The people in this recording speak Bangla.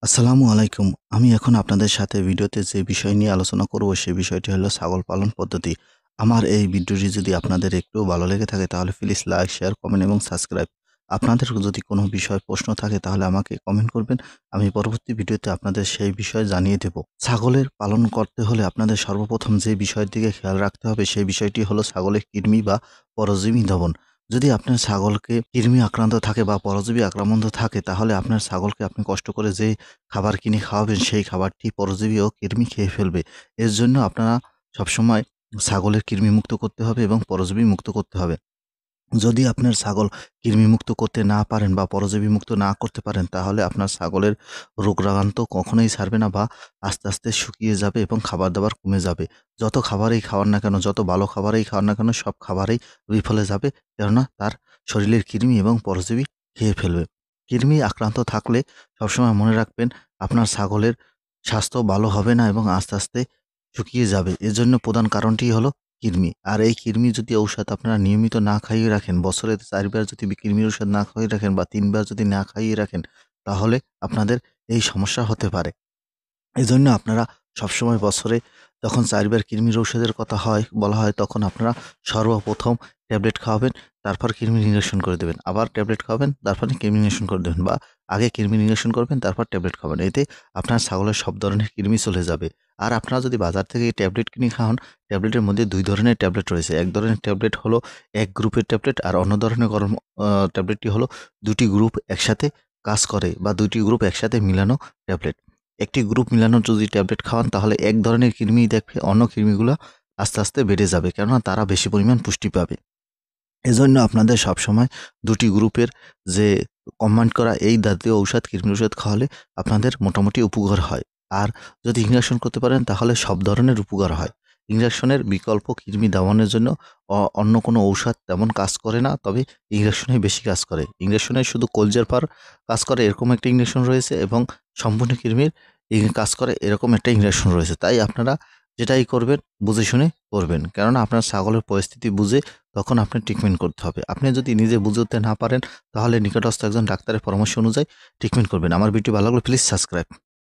আসসালামু আলাইকুম। আমি এখন আপনাদের সাথে ভিডিওতে যে বিষয় নিয়ে আলোচনা করব সেই বিষয়টি হলো ছাগল পালন পদ্ধতি। আমার এই ভিডিওটি যদি আপনাদের একটুও ভালো লেগে থাকে তাহলে প্লিজ লাইক, শেয়ার, কমেন্ট এবং সাবস্ক্রাইব। আপনাদের যদি কোনো বিষয়ে প্রশ্ন থাকে তাহলে আমাকে কমেন্ট করবেন। আমি পরবর্তী ভিডিওতে আপনাদের সেই বিষয় জানিয়ে দেব। ছাগলের পালন করতে হলে আপনাদের সর্বপ্রথম যে বিষয়ের দিকে খেয়াল রাখতে হবে সেই বিষয়টি হলো ছাগলের কৃমি বা পরজীবী দমন। যদি আপনার ছাগলকে কৃমি আক্রান্ত থাকে বা পরজীবী আক্রান্ত থাকে তাহলে আপনার ছাগলকে আপনি কষ্ট করে যে খাবার কিনে খাওয়াবেন সেই খাবারটি পরজীবী ও কৃমি খেয়ে ফেলবে। এর জন্য আপনারা সবসময় ছাগলের কৃমিমুক্ত করতে হবে এবং পরজীবী মুক্ত করতে হবে। যদি আপনার ছাগল কৃমিমুক্ত করতে না পারেন বা পরজীবী মুক্ত না করতে পারেন তাহলে আপনার ছাগলের রোগাক্রান্ত কখনোই ছাড়বে না বা আস্তে আস্তে শুকিয়ে যাবে এবং খাবার দাবার কমে যাবে। যত খাবারই খাওয়ান না কেন, যত ভালো খাবারই খাওয়ান না কেন সব খাবারেই বিফলে যাবে, কেননা তার শরীরের কৃমি এবং পরজীবী খেয়ে ফেলবে। কৃমি আক্রান্ত থাকলে সবসময় মনে রাখবেন আপনার ছাগলের স্বাস্থ্য ভালো হবে না এবং আস্তে আস্তে শুকিয়ে যাবে। এর জন্য প্রধান কারণটি হলো কৃমি। আর এই কৃমি যদি ঔষধ আপনারা নিয়মিত না খাইয়ে রাখেন, বছরে ৪ বার যদি কৃমির ঔষধ না খাইয়ে রাখেন বা ৩ বার যদি না খাইয়ে রাখেন, তাহলে আপনাদের এই সমস্যা হতে পারে। এজন্য আপনারা সবসময় বছরে যখন ৪ বার কৃমির ঔষধের কথা বলা হয় তখন আপনারা সর্বপ্রথম ট্যাবলেট খাওয়াবেন, তারপর কৃমি নিরসন করে দেবেন। আবার ট্যাবলেট খাওয়াবেন, তারপরে কৃমি নিরসন করে দেবেন বা আগে কৃমি নিরসন করবেন তারপর ট্যাবলেট খাবেন। এতে আপনার ছাগলের সব ধরনের কৃমি চলে যাবে। আর আপনারা যদি বাজার থেকে ট্যাবলেট কিনে খাওয়ান, ট্যাবলেটের মধ্যে ২ ধরনের ট্যাবলেট রয়েছে। এক ধরনের ট্যাবলেট হলো এক গ্রুপের ট্যাবলেট আর অন্য ধরনের ট্যাবলেটটি হলো ২ টি গ্রুপ একসাথে কাজ করে বা ২ টি গ্রুপ একসাথে মিলানো ট্যাবলেট। একটি গ্রুপ মিলানো যদি ট্যাবলেট খাওয়ান তাহলে এক ধরনের কৃমি দেখবে অন্য কৃমিগুলো আস্তে আস্তে বেড়ে যাবে, কেননা তারা বেশি পরিমাণ পুষ্টি পাবে। এজন্য আপনাদের সবসময় ২ টি গ্রুপের যে কম্বাইন্ড করা এই জাতীয় ঔষধ, কৃমির ঔষধ খাওয়ালে আপনাদের মোটামুটি উপকার হয়। আর যদি ইনজেকশন করতে পারেন তাহলে সব ধরনের উপকার হয়। ইনজেকশনের বিকল্প কৃমি দমনের জন্য অন্য কোনো ঔষধ তেমন কাজ করে না, তবে ইনজেকশনই বেশি কাজ করে। ইনজেকশনে শুধু কলজার পার কাজ করে এরকম একটা ইনজেকশন রয়েছে এবং সম্পূর্ণ কৃমির কাজ করে এরকম একটা ইনজেকশন রয়েছে। তাই আপনারা যেটাই করবেন বুঝে শুনে করবেন, কেননা আপনার ছাগলের পরিস্থিতি বুঝে তখন আপনার ট্রিটমেন্ট করতে হবে। আপনি যদি নিজে বুঝে উঠতে না পারেন তাহলে নিকটস্থ একজন ডাক্তারের পরামর্শ অনুযায়ী ট্রিটমেন্ট করবেন। আমার ভিডিও ভালো লাগলে প্লিজ সাবস্ক্রাইব।